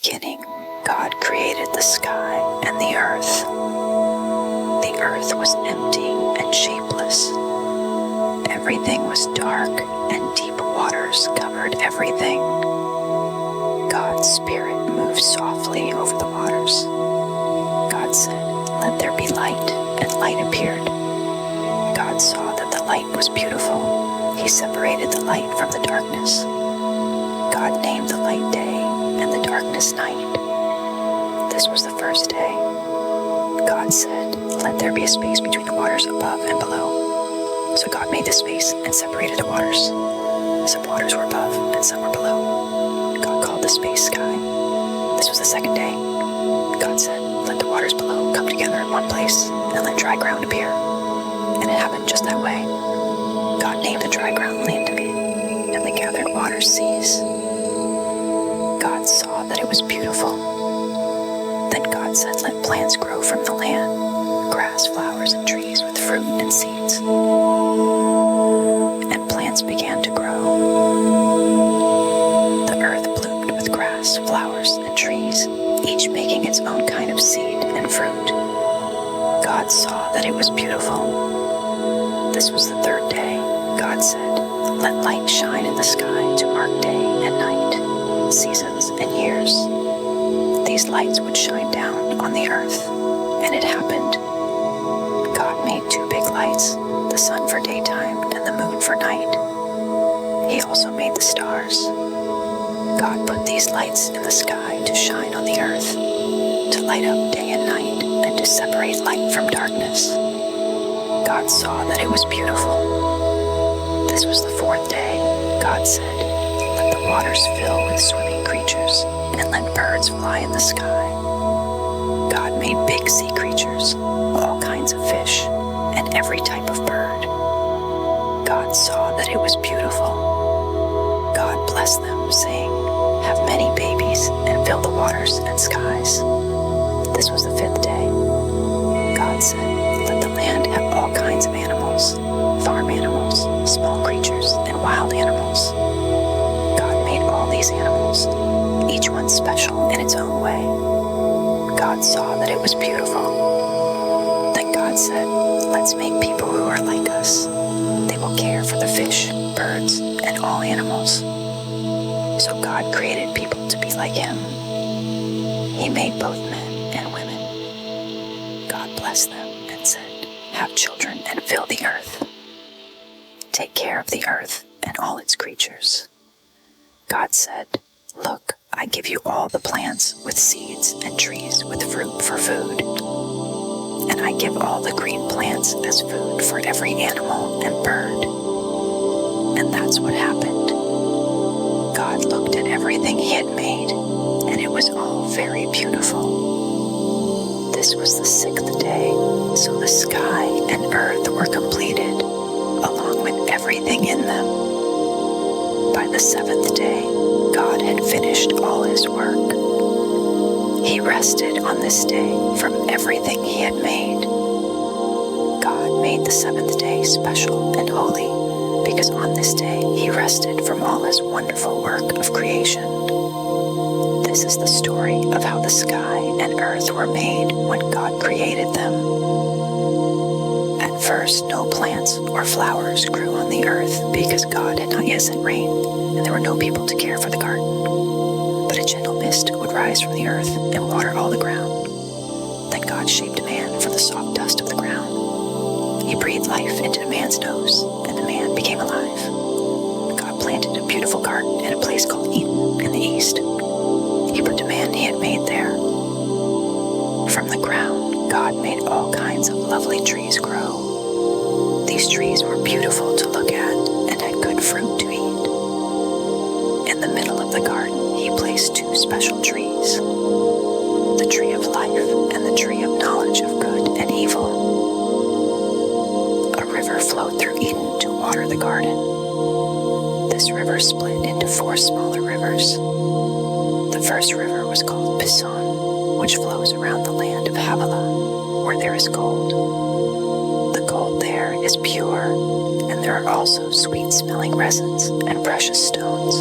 beginning, God created the sky and the earth. The earth was empty and shapeless. Everything was dark, and deep waters covered everything. God's Spirit moved softly over the waters. God said, "Let there be light," and light appeared. God saw that the light was beautiful. He separated the light from the darkness. God named the light day and the darkness night. This was the first day. God said, "Let there be a space between the waters above and below." So God made the space and separated the waters. Some waters were above and some were below. God called the space sky. This was the second day. God said, "Let the waters below come together in one place and let dry ground appear." And it happened just that way. God named the dry ground land to be, and the gathered waters seas. God saw that it was beautiful. Then God said, "Let plants grow from the land, grass, flowers, and trees with fruit and seeds." And plants began to grow. The earth bloomed with grass, flowers, and trees, each making its own kind of seed and fruit. God saw that it was beautiful. This was the third day. God said, "Let light shine in the sky to mark day and night, seasons and years." These lights would shine down on the earth, and it happened. God made two big lights, the sun for daytime and the moon for night. He also made the stars. God put these lights in the sky to shine on the earth, to light up day and night, and to separate light from darkness. God saw that it was beautiful. This was the fourth day. God said, "Let the waters fill with swimming creatures, and let birds fly in the sky." God made big sea creatures, all kinds of fish, and every type of bird. God saw that it was beautiful. God blessed them, saying, "Have many babies, and fill the waters and skies." This was the fifth day. God said, "Let the land have all kinds of animals, farm animals, small creatures, and wild animals." God made all these animals, each one special in its own way. God saw that it was beautiful. Then God said, "Let's make people who are like us. They will care for the fish, birds, and all animals." So God created people to be like him. He made both men and women. God blessed them and said, "Have children and fill the earth. Take care of the earth and all its creatures." God said, "Look, I give you all the plants with seeds and trees with fruit for food. And I give all the green plants as food for every animal and bird." And that's what happened. God looked at everything he had made, and it was all very beautiful. This was the sixth day, so the sky and earth were completed, along with everything in them. By the seventh day, God had finished all his work. He rested on this day from everything he had made. God made the seventh day special and holy, because on this day he rested from all his wonderful work of creation. This is the story of how the sky and earth were made when God created them. At first, no plants or flowers grew on the earth because God had not yet sent rain, and there were no people to care for the garden. But a gentle mist would rise from the earth and water all the ground. Then God shaped man from the soft dust of the ground. He breathed life into the man's nose, and the man became alive. God planted a beautiful garden in a place called Eden in the east. He put the man he had made there. From the ground, God made all kinds of lovely trees grow. These trees were beautiful to look at and had good fruit to eat. In the middle of the garden, he placed two special trees, the tree of life and the tree of knowledge of good and evil. A river flowed through Eden to water the garden. This river split into 4 smaller rivers. The first river was called Pison, which flows around the land of Havilah, where there is gold. The gold there is pure, and there are also sweet-smelling resins and precious stones.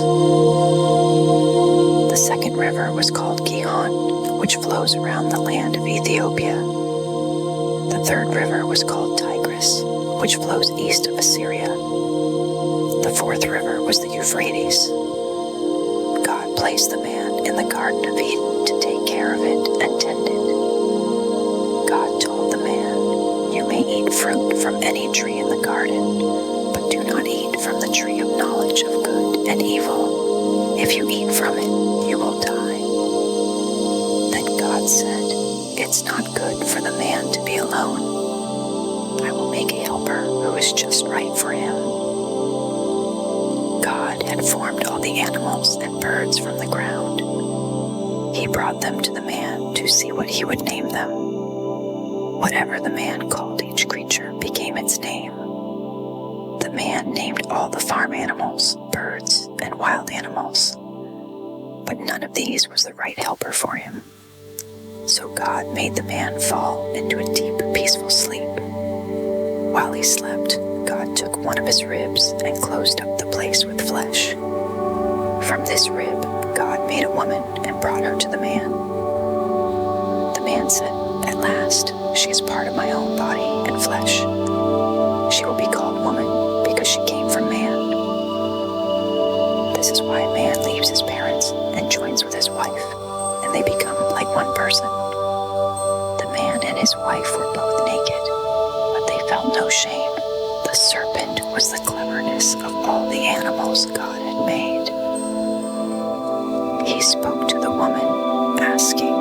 The second river was called Gihon, which flows around the land of Ethiopia. The third river was called Tigris, which flows east of Assyria. The fourth river was the Euphrates. God placed the man in the Garden of Eden to take care of it and tend it. God told the man, "You may eat fruit from any tree in the garden, but do not eat from the tree of knowledge of good and evil. If you eat from it, you will die." Then God said, "It's not good for the man to be alone. I will make a helper who is just right for him." God had formed all the animals and birds from the ground. He brought them to the man to see what he would name them. Whatever the man called each creature became its name. The man named all the farm animals, birds, and wild animals. But none of these was the right helper for him. So God made the man fall into a deep, peaceful sleep. While he slept, God took one of his ribs and closed up the place with flesh. From this rib, God made a woman and brought her to the man. The man said, "At last, she is part of my own body and flesh. She will be called woman because she came from man." This is why a man leaves his parents and joins with his wife, and they become like one person. The man and his wife were both naked, but they felt no shame. The serpent was the cleverness of all the animals God had made. He spoke to the woman, asking,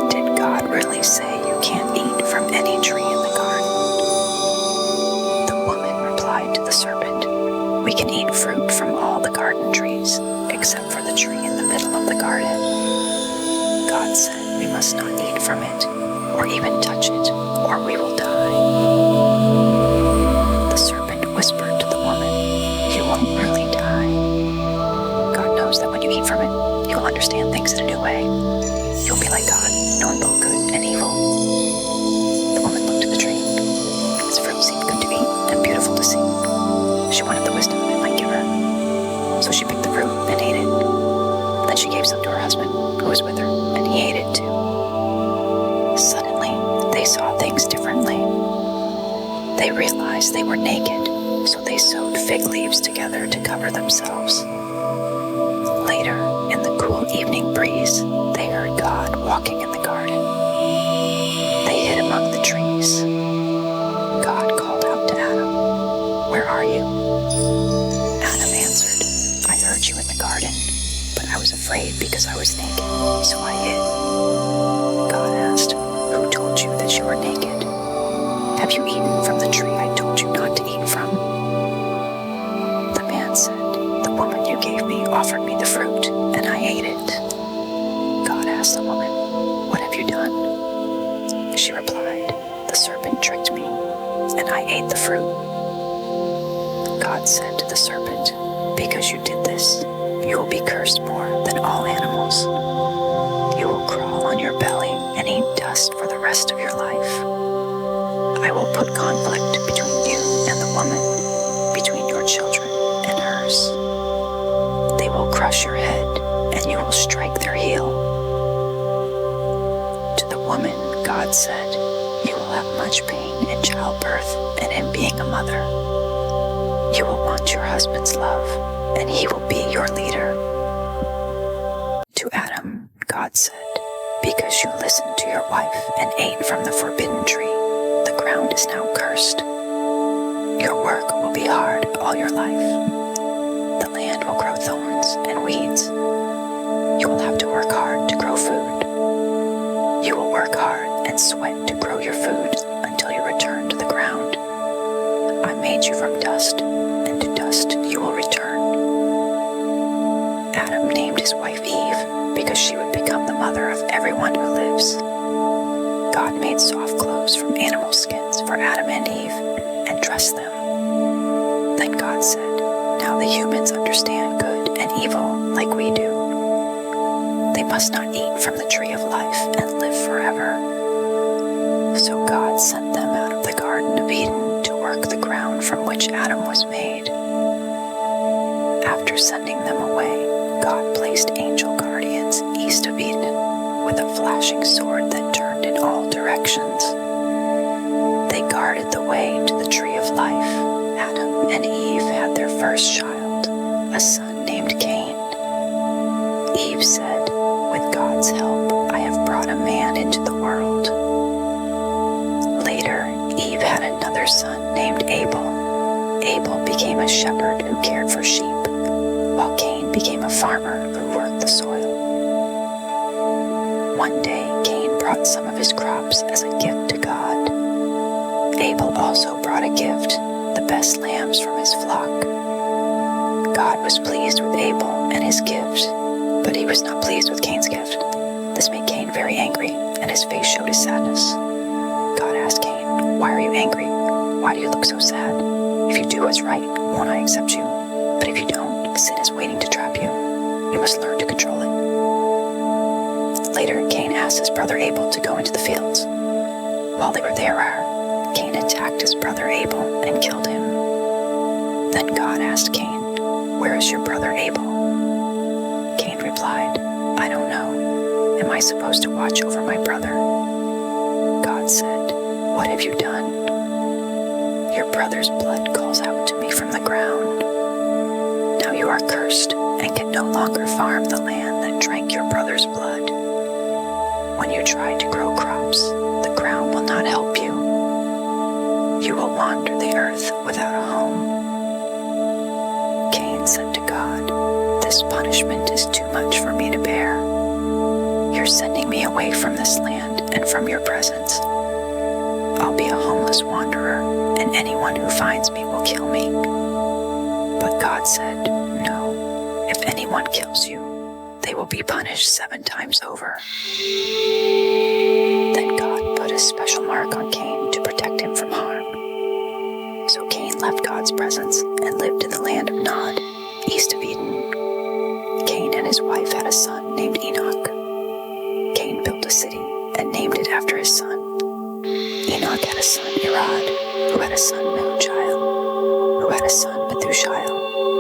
"Did God really say you can't eat from any tree in the garden?" The woman replied to the serpent, "We can eat fruit from all the garden trees, except for the tree in the middle of the garden. God said we must not eat from it, or even touch it, or we will die." The serpent whispered to the woman, "You won't really die. God knows that when you eat from it, you'll understand things in a new way. You'll be like God, knowing both good and evil." The woman looked at the tree. Its fruit seemed good to eat and beautiful to see. She wanted the wisdom it might give her. So she picked the fruit and ate it. Then she gave some to her husband, who was with her, and he ate it too. Suddenly, they saw things differently. They realized they were naked, so they sewed fig leaves together to cover themselves. Later, in the cool evening breeze, they heard God walking in the garden. They hid among the trees. God called out to Adam, "Where are you?" Adam answered, "I heard you in the garden, but I was afraid because I was naked, so I hid." God asked, "Who told you that you were naked? Have you eaten from the tree I told you not to eat from?" The man said, "The woman you gave me offered me the fruit, and I ate it." God asked the woman, "What have you done?" She replied, "The serpent tricked me, and I ate the fruit." God said to the serpent, "Because you did this, you will be cursed more than all animals. You will crawl on your belly and eat dust for the rest of your life. I will put conflict between you and the woman, between your children and hers. They will crush your head, and you will strike their heel." To the woman, God said, "You will have much pain in childbirth and in being a mother. You will want your husband's love, and he will be your leader." To Adam, God said, "Because you listened to your wife and ate from the forbidden tree, the ground is now cursed. Your work will be hard all your life. The land will grow thorns and weeds. You will have to work hard to grow food. You will work hard and sweat to grow your food until you return to the ground. I made you from dust, and to dust you will return." Adam named his wife Eve because she would become the mother of everyone who lives. God made soft clothes from animal skins for Adam and Eve and dressed them. Then God said, "Now the humans understand good and evil like we do. They must not eat from the tree of life and live forever." So God sent them out of the Garden of Eden to work the ground from which Adam was made. After sending them away, God placed angel guardians east of Eden with a flashing sword that turned in all directions. They guarded the way to the tree of life. Adam and Eve had their first child, a son named Cain. Eve said, "With God's help, I have brought a man into the world." Later, Eve had another son named Abel. Abel became a shepherd who cared for sheep, while Cain became a farmer who worked the soil. One day, Cain brought some of his crops as a gift to God. Abel also brought a gift, the best lambs from his flock. God was pleased with Abel and his gift, but he was not pleased with Cain's gift. This made Cain very angry, and his face showed his sadness. God asked Cain, "Why are you angry? Why do you look so sad? If you do what's right, won't I accept you? But if you don't, sin is waiting to trap you. You must learn to control it." Later, Cain asked his brother Abel to go into the fields. While they were there, Cain attacked his brother Abel and killed him. Then God asked Cain, "Where is your brother Abel?" Cain replied, "I don't know. Am I supposed to watch over my brother?" God said, "What have you done? Your brother's blood calls out to me from the ground. Now you are cursed and can no longer farm the land that drank your brother's blood. When you try to grow crops, the ground will not help you. You will wander the earth without a home." Cain said to God, "This punishment is too much for me to bear. You're sending me away from this land and from your presence. I'll be a homeless wanderer, and anyone who finds me will kill me." But God said, "No, if anyone kills you, they will be punished 7 times over." Then God put a special mark on Cain to protect him from harm. So Cain left God's presence and lived in the land of Nod, east of Eden. Cain and his wife had a son named Enoch. Cain built a city and named it after his son. Enoch had a son Irad, who had a son Mehujael, who had a son Methushael,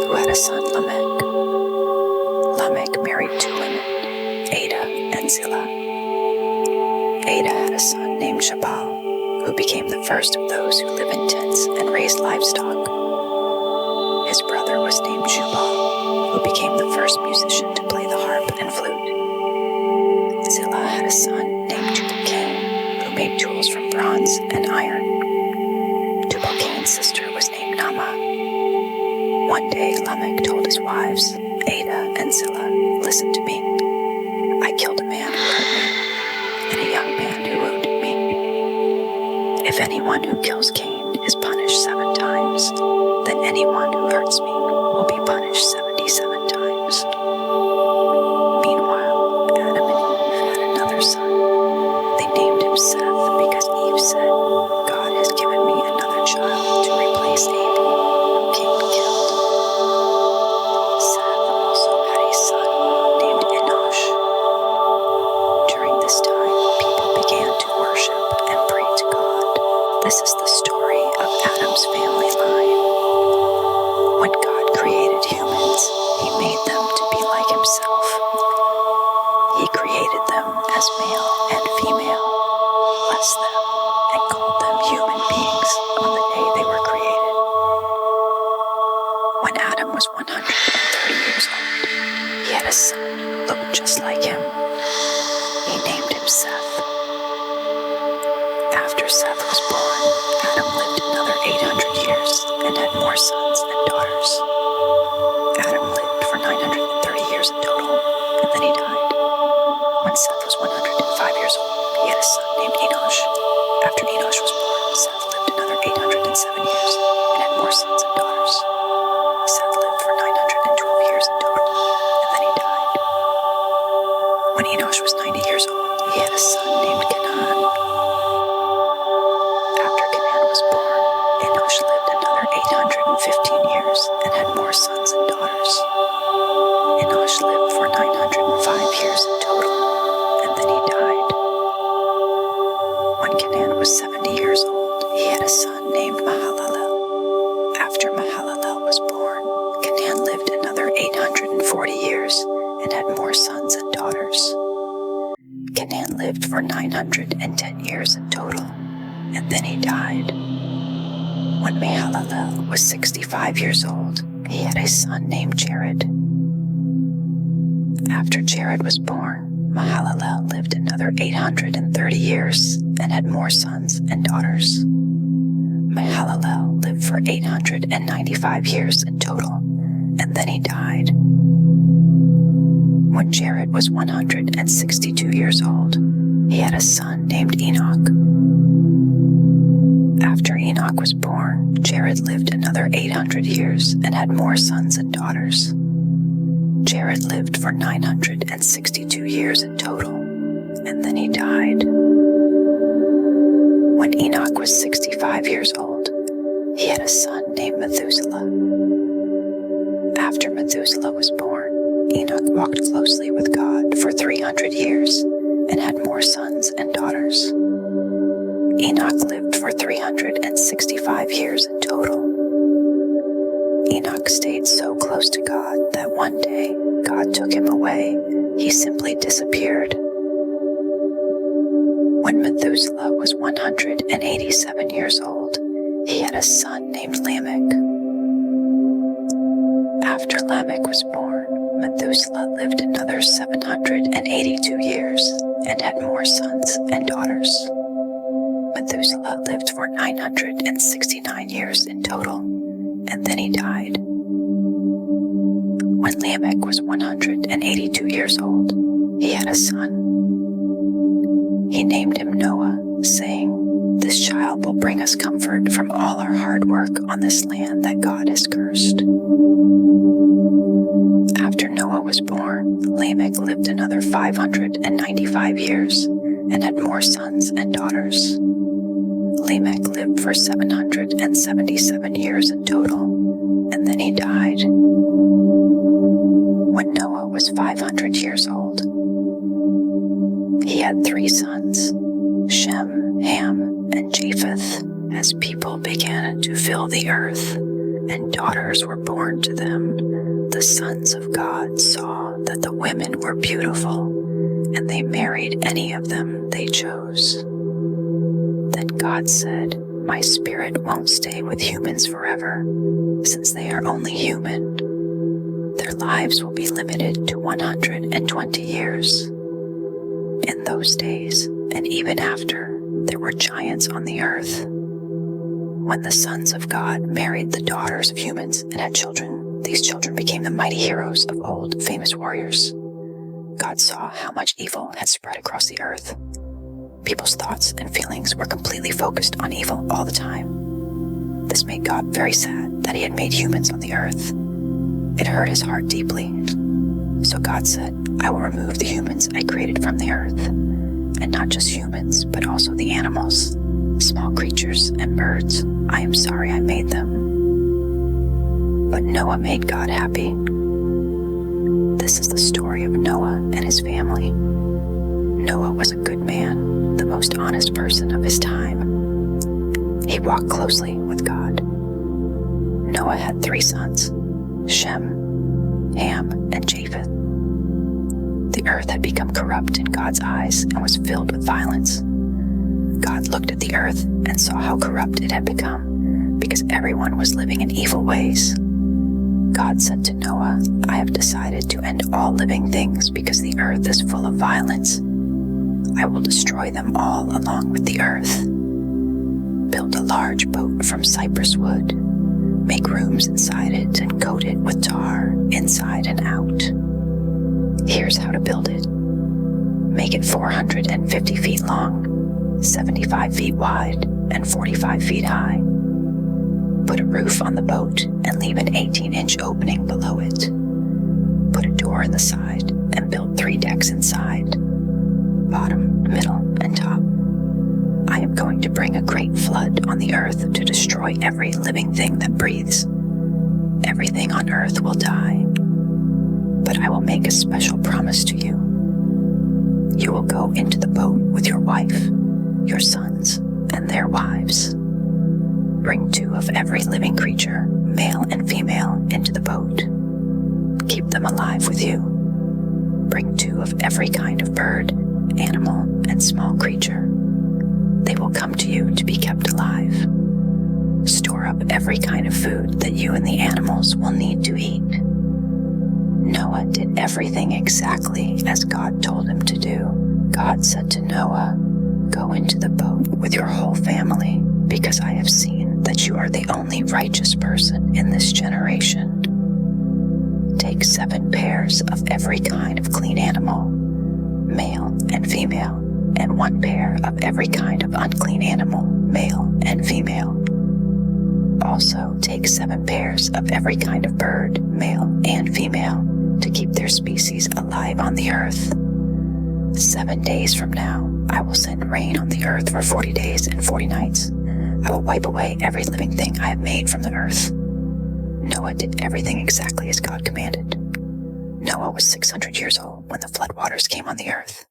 who had a son Lamech. Lamech married 2 women, Ada and Zillah. Ada had a son named Jabal, who became the first of those who live in tents and raise livestock. His brother was named Jubal, who became the first musician to play the harp and flute. Zillah had a son named Tubal-Cain, who made tools from bronze and iron. Tubal-Cain's sister was named Naamah. One day, Lamech told his wives, Ada and Zillah, "Listen to me. I killed a man who hurt me, and a young man who wounded me. If anyone who kills Cain is punished 7 times, then anyone who hurts me will be punished 77 times." Meanwhile, Adam and Eve had another son. They named him Seth because Eve said, "God has given me another child to replace Abel, whom Cain killed." Seth also had a son named Enosh. During this time, people began to worship and pray to God. This is the story of Adam's family line. When God created humans, he made them to be like himself. He created them as male and female, blessed them, and called them human beings on the day they were created. When Adam was 130 years old, he had a son who looked just like him. He named him Seth. After Seth was born, Adam lived another 800 years and had more sons and daughters. Adam lived for 930 years in total, and then he died. When Seth was 105 years old, he had a son named Enosh. After Enosh was born, Seth lived another 807 years and had more sons and daughters. Seth lived for 912 years in total, and then he died. When Enosh was 90 years old, he had a son named Canaan. After Canaan was born, Enosh lived another 815 years and had more sons and daughters. Enosh lived for 905 years in total, and then he died. When Canaan was 70 years old, he had a son named Mahalalel. After Mahalalel was born, Canaan lived another 840 years and had more sons and daughters. man lived for 910 years in total, and then he died. When Mahalalel was 65 years old, he had a son named Jared. After Jared was born, Mahalalel lived another 830 years and had more sons and daughters. Mahalalel lived for 895 years in total, and then he died. When Jared was 162 years old, he had a son named Enoch. After Enoch was born, Jared lived another 800 years and had more sons and daughters. Jared lived for 962 years in total, and then he died. When Enoch was 65 years old, he had a son named Methuselah. After Methuselah was born, Enoch walked closely with God for 300 years and had more sons and daughters. Enoch lived for 365 years in total. Enoch stayed so close to God that one day God took him away. He simply disappeared. When Methuselah was 187 years old, he had a son named Lamech. After Lamech was born, Methuselah lived another 782 years and had more sons and daughters. Methuselah lived for 969 years in total, and then he died. When Lamech was 182 years old, he had a son. He named him Noah, saying, "This child will bring us comfort from all our hard work on this land that God has cursed." After Noah was born, Lamech lived another 595 years and had more sons and daughters. Lamech lived for 777 years in total, and then he died. When Noah was 500 years old, he had 3 sons, Shem, Ham, and Japheth, as people began to fill the earth, and daughters were born to them. The sons of God saw that the women were beautiful, and they married any of them they chose. Then God said, "My spirit won't stay with humans forever, since they are only human. Their lives will be limited to 120 years. In those days, and even after, there were giants on the earth. When the sons of God married the daughters of humans and had children, these children became the mighty heroes of old, famous warriors. God saw how much evil had spread across the earth. People's thoughts and feelings were completely focused on evil all the time. This made God very sad that he had made humans on the earth. It hurt his heart deeply. So God said, "I will remove the humans I created from the earth, and not just humans, but also the animals, small creatures, and birds. I am sorry I made them." But Noah made God happy. This is the story of Noah and his family. Noah was a good man, the most honest person of his time. He walked closely with God. Noah had 3 sons, Shem, Ham, and Japheth. The earth had become corrupt in God's eyes and was filled with violence. God looked at the earth and saw how corrupt it had become, because everyone was living in evil ways. God said to Noah, "I have decided to end all living things because the earth is full of violence. I will destroy them all along with the earth. Build a large boat from cypress wood. Make rooms inside it and coat it with tar inside and out. Here's how to build it. Make it 450 feet long, 75 feet wide, and 45 feet high. Put a roof on the boat and leave an 18-inch opening below it. Put a door in the side and build 3 decks inside, bottom, middle, and top. I am going to bring a great flood on the earth to destroy every living thing that breathes. Everything on earth will die. But I will make a special promise to you. You will go into the boat with your wife, your sons, and their wives. Bring 2 of every living creature, male and female, into the boat. Keep them alive with you. Bring 2 of every kind of bird, animal, and small creature. They will come to you to be kept alive. Store up every kind of food that you and the animals will need to eat. Noah did everything exactly as God told him to do. God said to Noah, "Go into the boat with your whole family, because I have seen that you are the only righteous person in this generation. Take 7 pairs of every kind of clean animal, male and female, and 1 pair of every kind of unclean animal, male and female. Also take 7 pairs of every kind of bird, male and female, to keep their species alive on the earth. 7 days from now, I will send rain on the earth for 40 days and 40 nights. I will wipe away every living thing I have made from the earth." Noah did everything exactly as God commanded. Noah was 600 years old when the floodwaters came on the earth.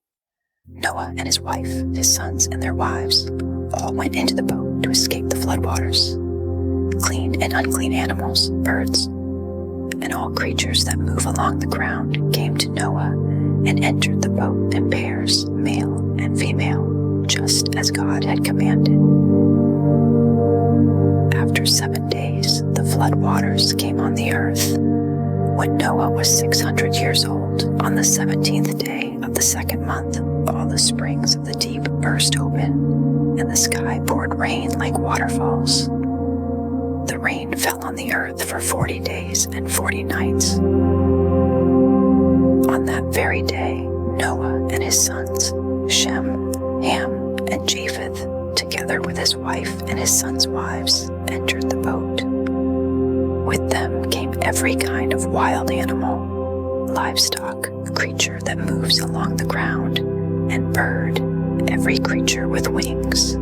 Noah and his wife, his sons, and their wives all went into the boat to escape the floodwaters. Clean and unclean animals, birds, and all creatures that move along the ground came to Noah and entered the boat in pairs, male and female, just as God had commanded. After 7 days, the floodwaters came on the earth. When Noah was 600 years old, on the 17th day of the 2nd month, all the springs of the deep burst open, and the sky poured rain like waterfalls. The rain fell on the earth for 40 days and 40 nights. On that very day, Noah and his sons, Shem, Ham, and Japheth, together with his wife and his sons' wives, entered the boat. With them came every kind of wild animal, livestock, creature that moves along the ground, and bird, every creature with wings.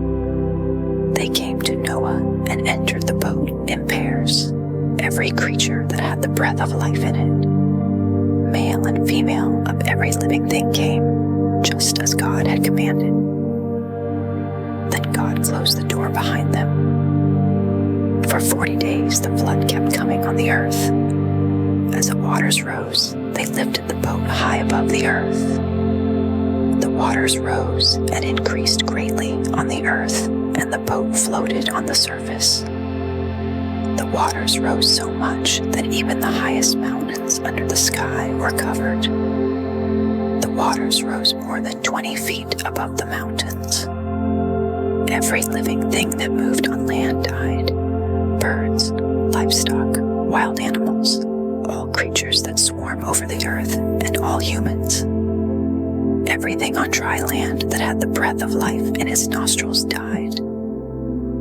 They came to Noah and entered the boat in pairs, every creature that had the breath of life in it. Male and female of every living thing came, just as God had commanded. Then God closed the door behind them. For 40 days the flood kept coming on the earth. As the waters rose, they lifted the boat high above the earth. The waters rose and increased greatly on the earth, and the boat floated on the surface. The waters rose so much that even the highest mountains under the sky were covered. The waters rose more than 20 feet above the mountains. Every living thing that moved on land died: birds, livestock, wild animals, all creatures that swarm over the earth, and all humans. Everything on dry land that had the breath of life in its nostrils died.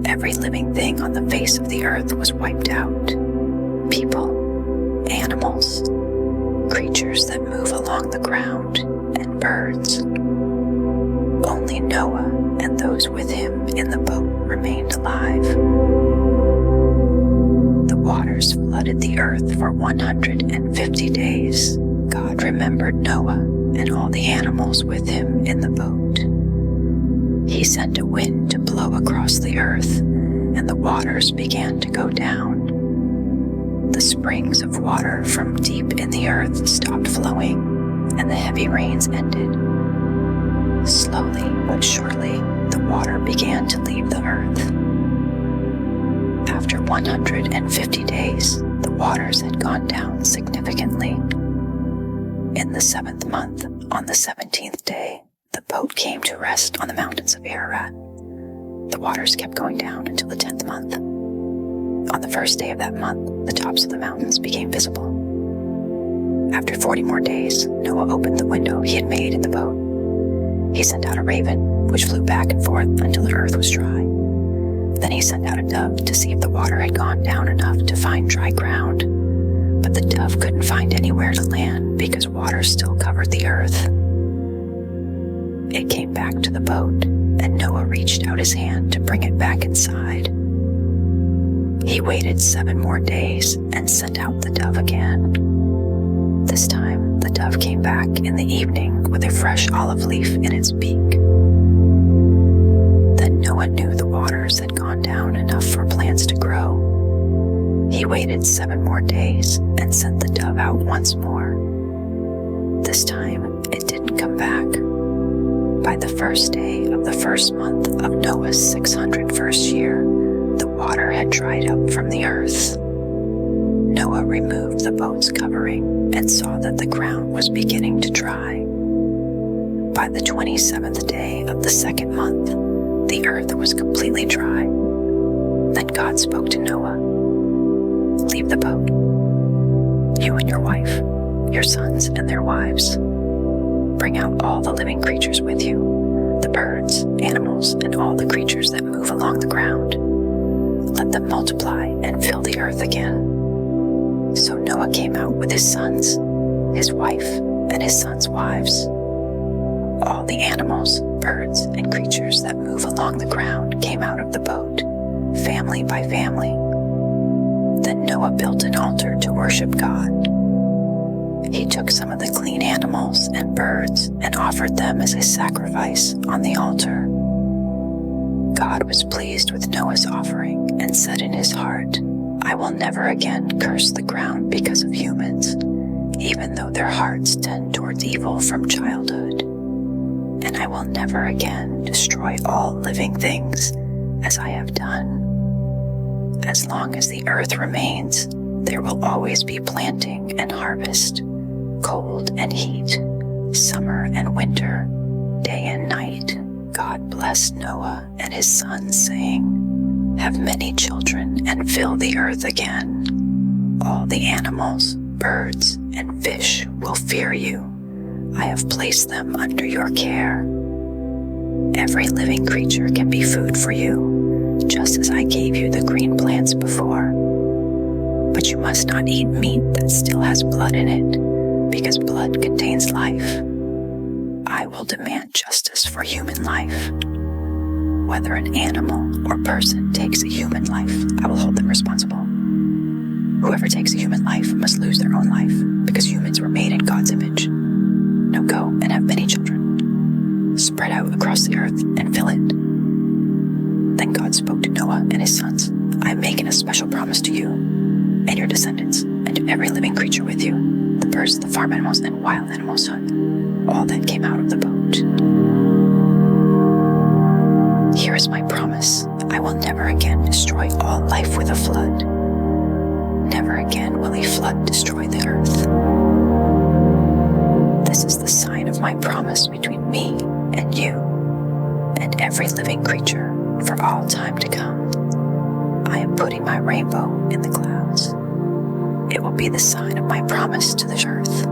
Every living thing on the face of the earth was wiped out: people, animals, creatures that move along the ground, and birds. Only Noah and those with him in the boat remained alive. The waters flooded the earth for 150 days. God remembered Noah and all the animals with him in the boat. He sent a wind to blow across the earth, and the waters began to go down. The springs of water from deep in the earth stopped flowing, and the heavy rains ended. Slowly but surely, the water began to leave the earth. After 150 days, the waters had gone down significantly. In the 7th month, on the 17th day, the boat came to rest on the mountains of Ararat. The waters kept going down until the 10th month. On the 1st day of that month, the tops of the mountains became visible. After 40 more days, Noah opened the window he had made in the boat. He sent out a raven, which flew back and forth until the earth was dry. Then he sent out a dove to see if the water had gone down enough to find dry ground. But the dove couldn't find anywhere to land because water still covered the earth. It came back to the boat, and Noah reached out his hand to bring it back inside. He waited 7 more days and sent out the dove again. This time, the dove came back in the evening with a fresh olive leaf in its beak. Then Noah knew the waters had gone down enough for plants to grow. He waited 7 more days and sent the dove out once more. This time, it didn't come back. By the first day of the first month of Noah's 601st year, the water had dried up from the earth. Noah removed the boat's covering and saw that the ground was beginning to dry. By the 27th day of the second month, the earth was completely dry. Then God spoke to Noah, "Leave the boat, you and your wife, your sons and their wives. Bring out all the living creatures with you, the birds, animals, and all the creatures that move along the ground. Let them multiply and fill the earth again." So Noah came out with his sons, his wife, and his sons' wives. All the animals, birds, and creatures that move along the ground came out of the boat, family by family. Then Noah built an altar to worship God. He took some of the clean animals and birds and offered them as a sacrifice on the altar. God was pleased with Noah's offering and said in his heart, "I will never again curse the ground because of humans, even though their hearts tend towards evil from childhood. And I will never again destroy all living things as I have done. As long as the earth remains, there will always be planting and harvest, cold and heat, summer and winter, day and night." God blessed Noah and his sons, saying, "Have many children and fill the earth again. All the animals, birds, and fish will fear you. I have placed them under your care. Every living creature can be food for you, just as I gave you the green plants before. But you must not eat meat that still has blood in it, because blood contains life. I will demand justice for human life. Whether an animal or person takes a human life, I will hold them responsible. Whoever takes a human life must lose their own life, because humans were made in God's image. Now go and have many children. Spread out across the earth and fill it." Then God spoke to Noah and his sons, "I am making a special promise to you and your descendants, and to every living creature with you, the birds, the farm animals, and wild animals, all that came out of the boat. Here is my promise. I will never again destroy all life with a flood. Never again will a flood destroy the earth. This is the sign of my promise between me and you and every living creature for all time to come. I am putting my rainbow in the clouds. It will be the sign of my promise to the earth.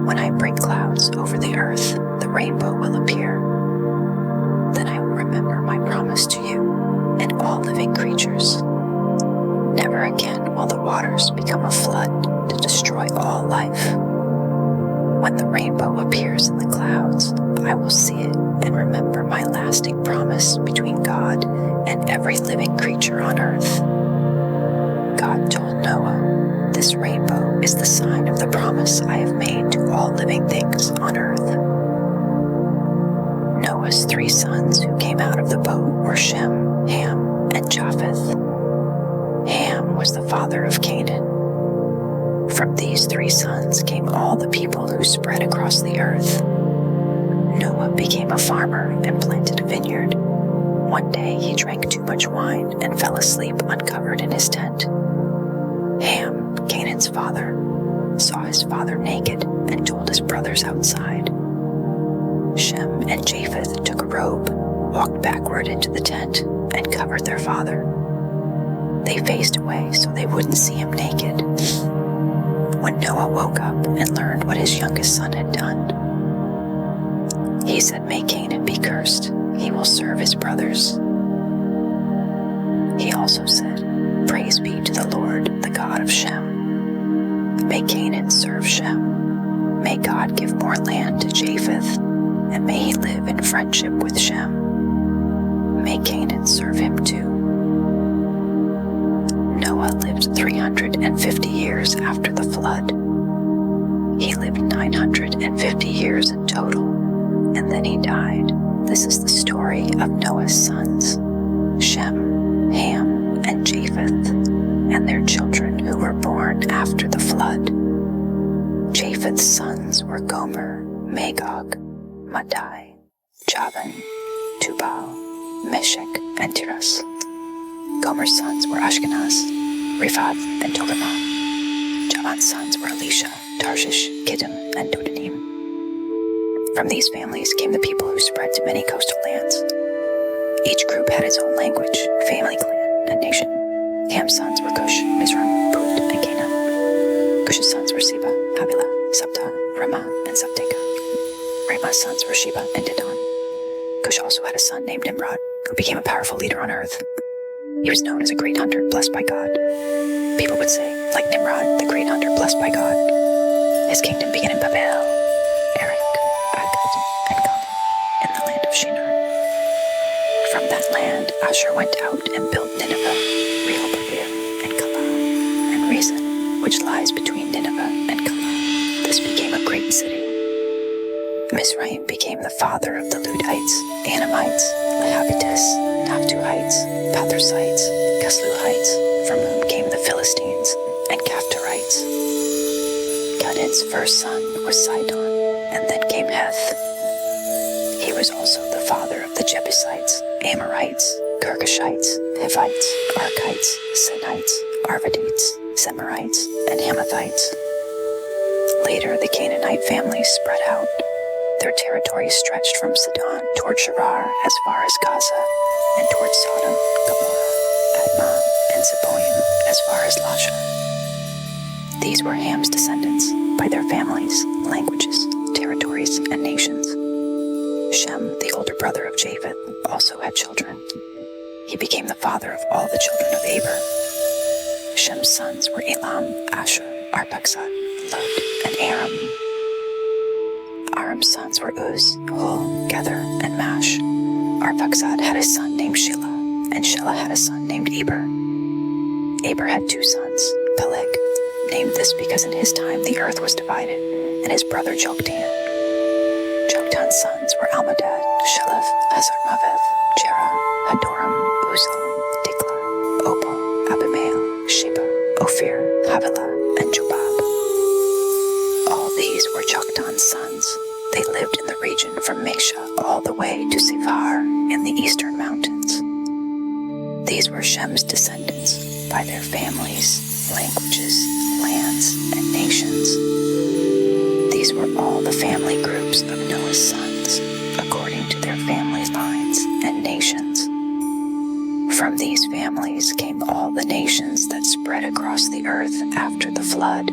When I bring clouds over the earth, the rainbow will appear. Then I will remember my promise to you and all living creatures. Never again will the waters become a flood to destroy all life. When the rainbow appears in the clouds, I will see it and remember my lasting promise between God and every living creature on earth." God told Noah, "This rainbow is the sign of the promise I have made to all living things on earth." Noah's 3 sons who came out of the boat were Shem, Ham, and Japheth. Ham was the father of Canaan. From these 3 sons came all the people who spread across the earth. Noah became a farmer and planted a vineyard. One day he drank too much wine and fell asleep uncovered in his tent. Ham, Canaan's father, saw his father naked and told his brothers outside. Shem and Japheth took a robe, walked backward into the tent, and covered their father. They faced away so they wouldn't see him naked. When Noah woke up and learned what his youngest son had done, he said, "May Canaan be cursed. He will serve his brothers." He also said, "Praise be to the Lord, the God of Shem. May Canaan serve Shem. May God give more land to Japheth, and may he live in friendship with Shem. May Canaan serve him too." Noah lived 350 years after the flood. He lived 950 years in total, and then he died. This is the story of Noah's sons, Shem, Ham, and Japheth, and their children who were born after the flood. Japheth's sons were Gomer, Magog, Madai, Javan, Tubal, Meshech, and Tiras. Gomer's sons were Ashkenaz, Riphath, and Togarmah. Javan's sons were Elisha, Tarshish, Kittim, and Dodanim. From these families came the people who spread to many coastal lands. Each group had its own language, family, clan, and nation. Ham's sons were Cush, Mizraim, Put, and Canaan. Cush's sons were Seba, Havilah, Sabta, Ramah, and Sabteka. Ramah's sons were Sheba and Dedan. Cush also had a son named Nimrod, who became a powerful leader on earth. He was known as a great hunter blessed by God. People would say, like Nimrod, the great hunter blessed by God. His kingdom began in Babel, Erech, Akkad, and Calneh, in the land of Shinar. From that land, Asher went out and built Nineveh, Rehoboth, and Calah, and Rezin, which lies between Nineveh and Calah. This became a great city. Mizraim became the father of the Ludites, Anamites, Lehabitites, Naphtuhites, Pathrusites, Casluhites, from whom came the Philistines, and Caphtorites. Gadid's first son was Sidon, and then came Heth. He was also the father of the Jebusites, Amorites, Girgashites, Hivites, Arkites, Sinites, Arvadites, Zemarites, and Hamathites. Later, the Canaanite families spread out. Their territory stretched from Sidon toward Shirar as far as Gaza, and toward Sodom, Gomorrah, Admah, and Zeboim as far as Lasha. These were Ham's descendants by their families, languages, territories, and nations. Shem, the older brother of Japheth, also had children. He became the father of all the children of Eber. Shem's sons were Elam, Asher, Arphaxad, Lud, and Aram. Aram's sons were Uz, Hul, Gether, and Mash. Arphaxad had a son named Shelah, and Shelah had a son named Eber. Eber had two sons, Peleg, named this because in his time the earth was divided, and his brother Joktan. Joktan's sons were Almodad, Sheleph, Hazarmaveth, Jerah, Hadoram, Uzal, Diklah, Obal, Abimael, Sheba, Ophir, Havilah, and Jobab. All these were Joktan's sons. They lived in the region from Mesha all the way to Sephar in the eastern mountains. These were Shem's descendants by their families, languages, lands, and nations. These were all the family groups of Noah's sons, according to their family lines and nations. From these families came all the nations that spread across the earth after the flood.